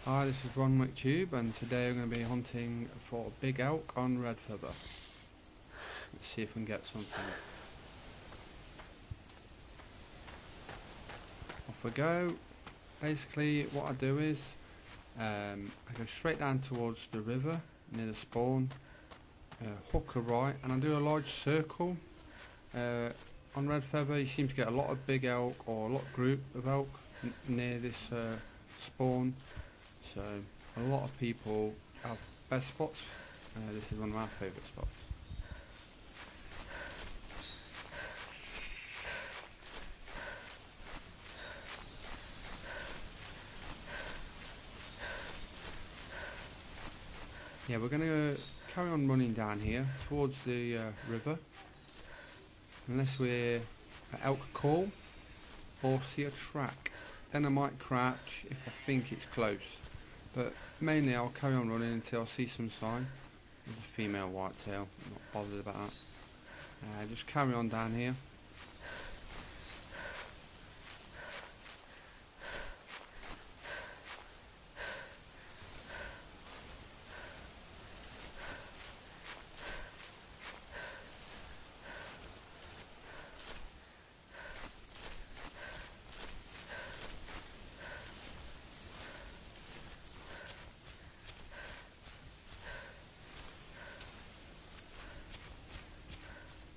Hi, this is ronMctube, and today I'm going to be hunting for big elk on red feather. Let's see if we can get something. Off we go. Basically what I do is I go straight down towards the river near the spawn, hook a right, and I do a large circle. On red feather you seem to get a lot of big elk or a lot of group of elk near this spawn. So a lot of people have best spots. This is one of my favourite spots. Yeah, we're going to carry on running down here towards the river, unless we're at elk call or see a track. Then I might crouch if I think it's close, but mainly I'll carry on running until I see some sign. There's a female whitetail, I'm not bothered about that. Just carry on down here.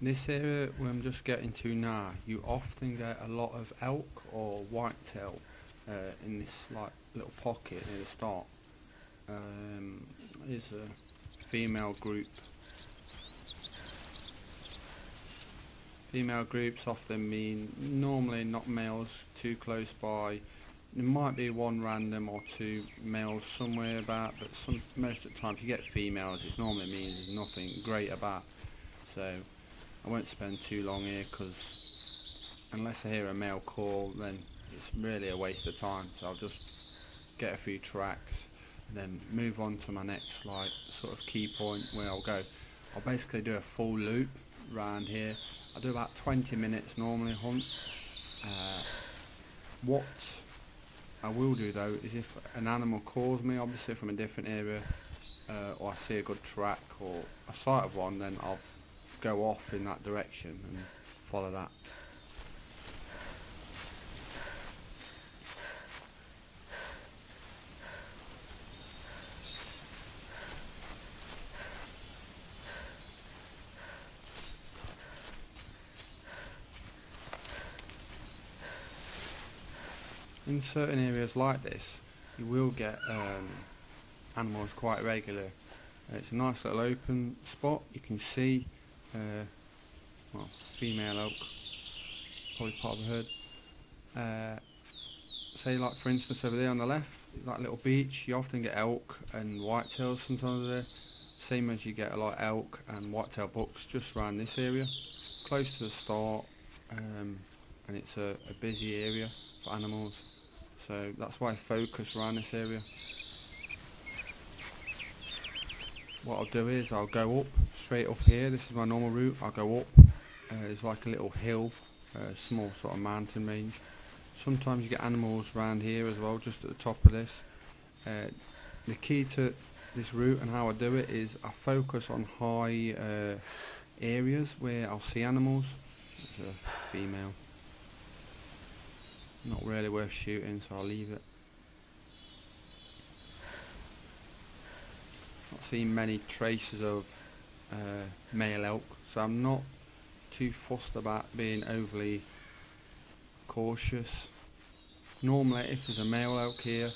This area where I'm just getting to now, you often get a lot of elk or whitetail in this like little pocket near the start. There's a female group. Female groups often mean normally not males too close by. There might be one random or two males somewhere about, but most of the time if you get females it normally means there's nothing great about. So I won't spend too long here, because unless I hear a male call then it's really a waste of time. So I'll just get a few tracks and then move on to my next like sort of key point where I'll go. I'll basically do a full loop around here. I do about 20 minutes normally hunt. What I will do though is if an animal calls me, obviously from a different area, or I see a good track or a sight of one, then I'll go off in that direction and follow that. In certain areas like this you will get animals quite regular. It's a nice little open spot. You can see well, female elk, probably part of the herd. Say like for instance over there on the left, that little beach, you often get elk and whitetails sometimes there. Same as you get a lot of elk and whitetail bucks just around this area, close to the start, and it's a busy area for animals. So that's why I focus around this area. What I'll do is I'll go up, straight up here, this is my normal route. I'll go up, there's like a little hill, small sort of mountain range. Sometimes you get animals around here as well, just at the top of this. The key to this route and how I do it is I focus on high areas where I'll see animals. There's a female. Not really worth shooting, so I'll leave it. Not seen many traces of male elk, so I'm not too fussed about being overly cautious. Normally if there's a male elk here,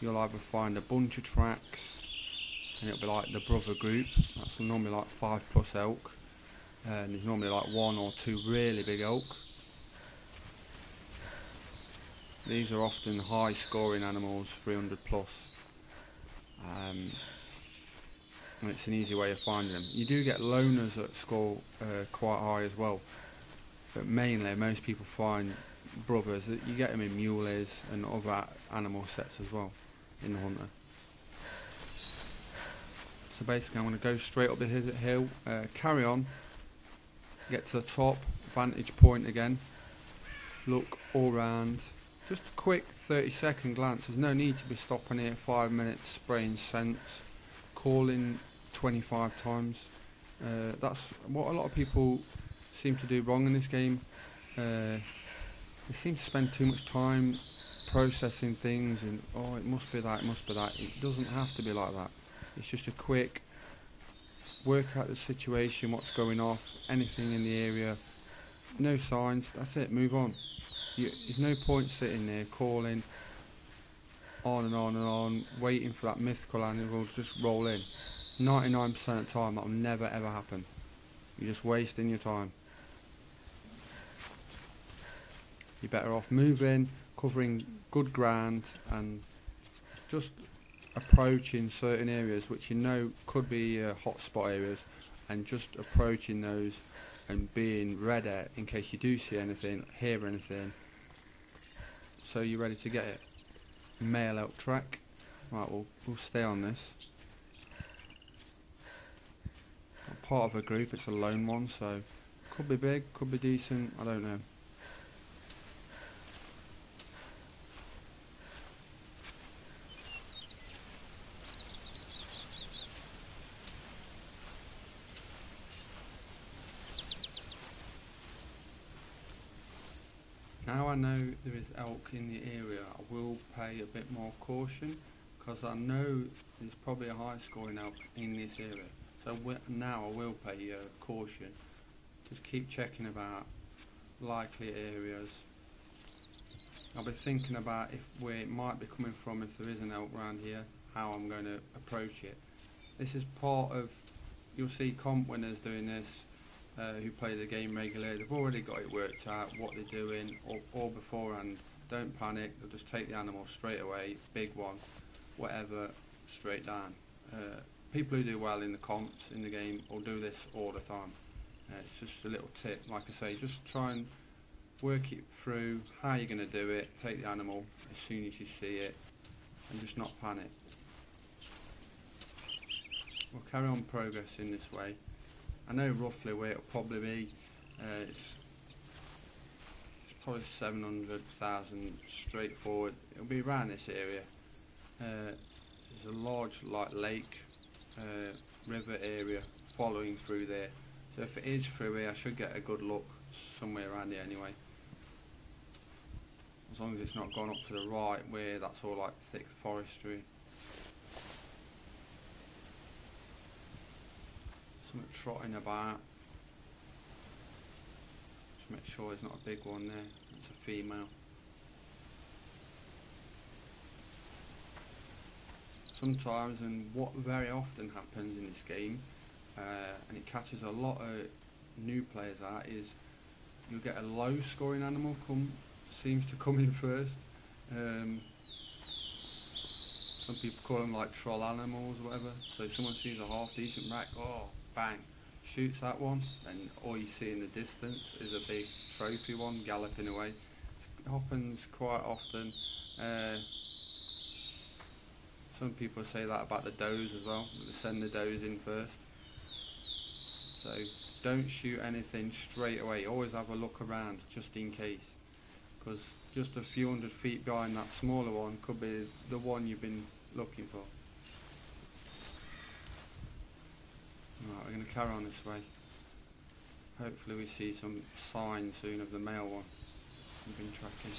you'll either find a bunch of tracks and it'll be like the brother group, that's normally like 5+ elk, and there's normally like 1 or 2 really big elk. These are often high scoring animals, 300+. And it's an easy way of finding them. You do get loners that score quite high as well, but mainly most people find brothers. You get them in muleys and other animal sets as well in the hunter. So basically I'm going to go straight up the hill, carry on, get to the top, vantage point again, look all round, just a quick 30-second glance. There's no need to be stopping here 5 minutes spraying scents, calling 25 times. That's what a lot of people seem to do wrong in this game. They seem to spend too much time processing things and, oh, it must be that, it must be that. It doesn't have to be like that. It's just a quick work out the situation, what's going off, anything in the area, no signs, that's it, move on. There's no point sitting there calling on and on and on, waiting for that mythical animal to just roll in. 99% of the time that will never ever happen. You're just wasting your time. You're better off moving, covering good ground and just approaching certain areas which you know could be hotspot areas, and just approaching those and being ready in case you do see anything, hear anything, so you're ready to get it. Male elk track. Right, we'll stay on this. Not part of a group, it's a lone one, so could be big, could be decent, I don't know. Now I know there is elk in the area, I will pay a bit more caution, because I know there's probably a high scoring elk in this area. So now I will pay caution. Just keep checking about likely areas. I'll be thinking about where it might be coming from, if there is an elk around here, how I'm going to approach it. This is part of, you'll see comp winners doing this, who play the game regularly. They've already got it worked out, what they're doing, or beforehand. Don't panic, they'll just take the animal straight away, big one, whatever, straight down. People who do well in the comps, in the game, will do this all the time. It's just a little tip, like I say, just try and work it through how you're going to do it, take the animal as soon as you see it, and just not panic. We'll carry on progressing this way. I know roughly where it'll probably be. It's probably 700,000 straight forward. It'll be around this area. There's a large lake, river area following through there. So if it is through here, I should get a good look somewhere around here anyway. As long as it's not gone up to the right where that's all like thick forestry. Something trotting about. Just make sure there's not a big one there. It's a female. Sometimes, and what very often happens in this game, and it catches a lot of new players out, is you'll get a low scoring animal seems to come in first. Some people call them like troll animals or whatever. So someone sees a half decent rack, oh bang, shoots that one, and all you see in the distance is a big trophy one galloping away. It happens quite often. Some people say that about the does as well, they send the does in first. So don't shoot anything straight away, always have a look around just in case, because just a few hundred feet behind that smaller one could be the one you've been looking for. Right, we're going to carry on this way. Hopefully we see some sign soon of the male one we've been tracking.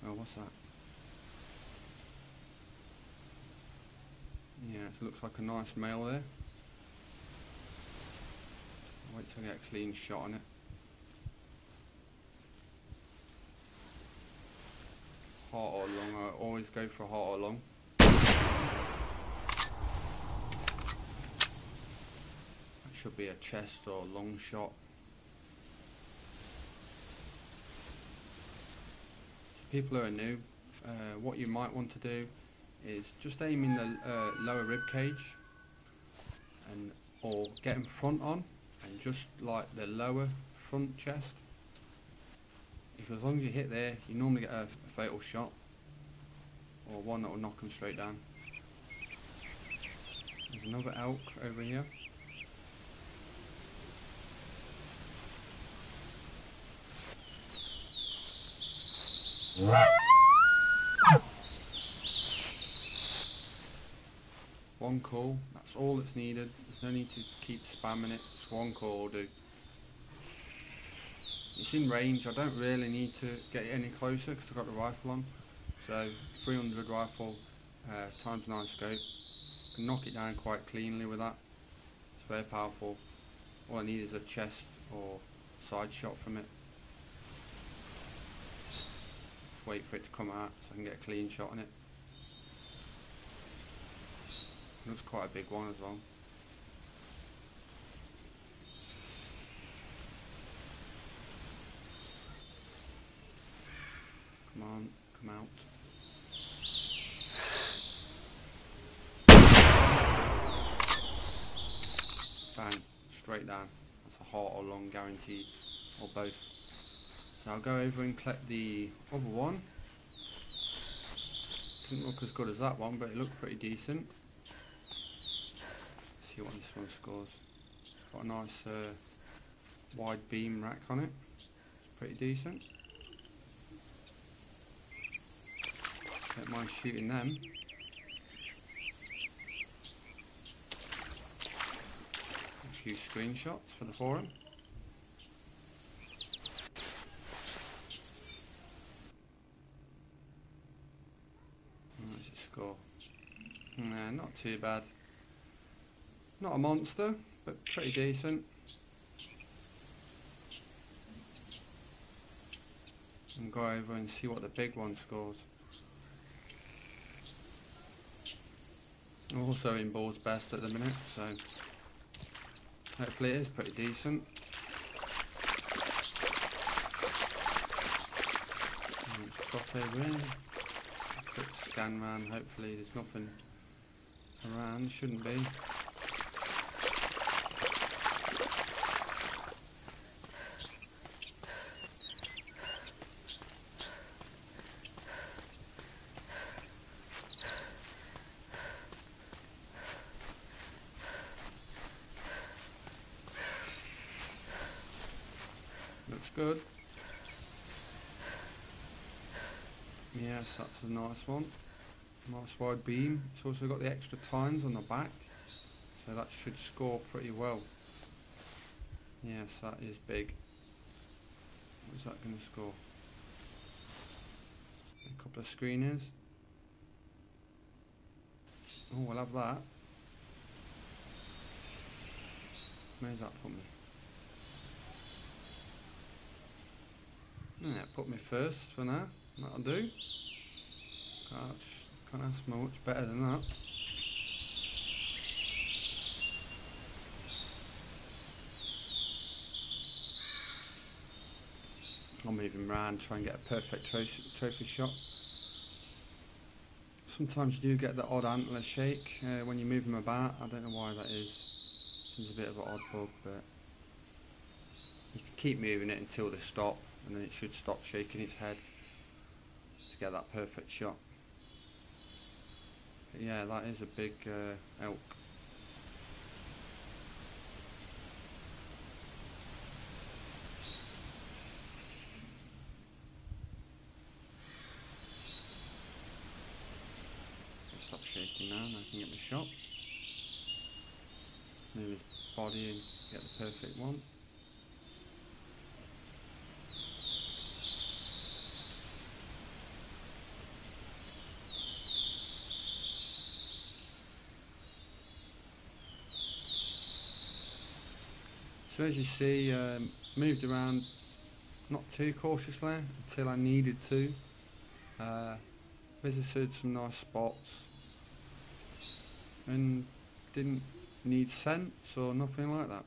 Oh, what's that? Yeah, it looks like a nice male there. I'll wait till I get a clean shot on it. Hot or long, I always go for hot or long. That should be a chest or long shot. People who are new, what you might want to do is just aim in the lower rib cage, and or get in front on, and just like the lower front chest. If as long as you hit there, you normally get a fatal shot, or one that will knock them straight down. There's another elk over here. One call, that's all that's needed. There's no need to keep spamming it, just one call will do. It's in range, I don't really need to get any closer because I've got the rifle on. So 300 rifle times 9 scope, can knock it down quite cleanly with that. It's very powerful. All I need is a chest or side shot from it. Just wait for it to come out so I can get a clean shot on it. Looks quite a big one as well. Come on, come out. Bang, straight down. That's a heart or lung guaranteed, or both. So I'll go over and collect the other one. Didn't look as good as that one, but it looked pretty decent. See what this one scores. It's got a nice wide beam rack on it. It's pretty decent. Don't mind shooting them. A few screenshots for the forum. What's it score? Nah, not too bad. Not a monster, but pretty decent. And go over and see what the big one scores. I'm also in balls best at the minute, so hopefully it is pretty decent. Let's trot over in. Quick scan round, hopefully there's nothing around, shouldn't be. Looks good. Yes, that's a nice one. Nice wide beam. It's also got the extra tines on the back, so that should score pretty well. Yes, that is big. What's that going to score? A couple of screeners. Oh, we'll have that. Where's that put me? Yeah, put me first for now. That'll do. Can't ask much better than that. I'll move him around, try and get a perfect trophy shot. Sometimes you do get the odd antler shake when you move him about. I don't know why that is. Seems a bit of an odd bug, but you can keep moving it until they stop, and then it should stop shaking its head to get that perfect shot. But yeah, that is a big elk. Stop shaking now and I can get my shot. Let's move his body and get the perfect one. So as you see, moved around not too cautiously until I needed to. Visited some nice spots and didn't need scents or nothing like that.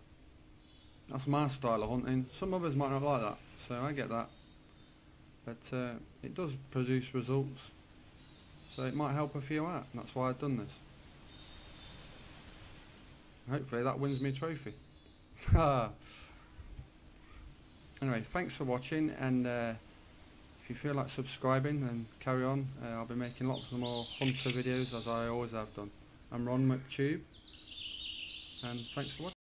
That's my style of hunting. Some others might not like that, so I get that. But it does produce results. So it might help a few out, and that's why I've done this. Hopefully that wins me a trophy. Anyway, thanks for watching, and if you feel like subscribing, then carry on. I'll be making lots of more hunter videos, as I always have done. I'm ronMctube, and thanks for watching.